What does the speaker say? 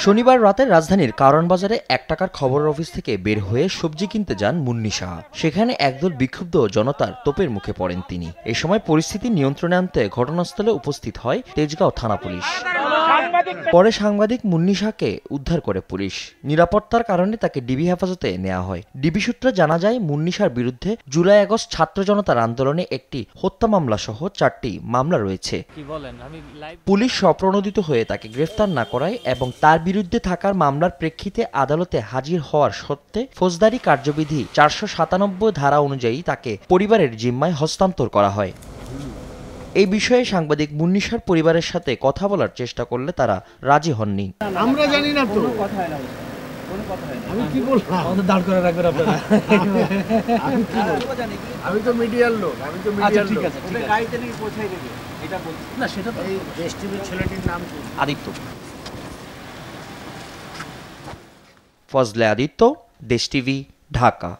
শনিবার রাতে রাজধানীর কারওয়ান বাজারে 1 টাকার খবরের অফিস থেকে বের হয়ে সবজি কিনতে যান মুন্নি সাহা। সেখানে একদল বিক্ষুব্ধ জনতার তোপের মুখে পড়েন তিনি। এ সময় পরিস্থিতি নিয়ন্ত্রণে আনতে ঘটনাস্থলে উপস্থিত হয় তেজগাঁও থানা পুলিশ। পরে সাংবাদিক মুন্নি সাহাকে উদ্ধার করে পুলিশ। নিরাপত্তার কারণে তাকে ডিবি হেফাজতে নেওয়া হয়। ডিবি সূত্রে জানা যায়, মুন্নি সাহার বিরুদ্ধে জুলাই-আগস্ট ছাত্র জনতার আন্দোলনে একটি হত্যা মামলা সহ 4টি মামলা রয়েছে। পুলিশ স্বপ্রণোদিত হয়ে তাকে গ্রেফতার না করায় এবং তার বিরুদ্ধে থাকার মামলার প্রেক্ষিতে আদালতে হাজির হওয়ার সত্ত্বে ফৌজদারি কার্যবিধি 497 ধারা অনুযায়ী তাকে পরিবারের জিম্মায় হস্তান্তর করা হয়। এই বিষয়ে সাংবাদিক মুন্নি সাহার পরিবারের সাথে কথা বলার চেষ্টা করলে তারা রাজি হননি। আমরা জানি না তো, আমি কি বললাম, আমাদের দাঁড় করে রাখবেন আপনারা। আমি তো মিডিয়ার লোক, আমি তো মিডিয়ার লোক। ওদের গাড়িতে নিয়ে পৌঁছাই দেবে, এটা বলছি না। সেটা তো এই দেশ টিভির ছেলেটির নাম কি? আদিত্য। ফজলে আদিত্য, দেশ টিভি, ঢাকা।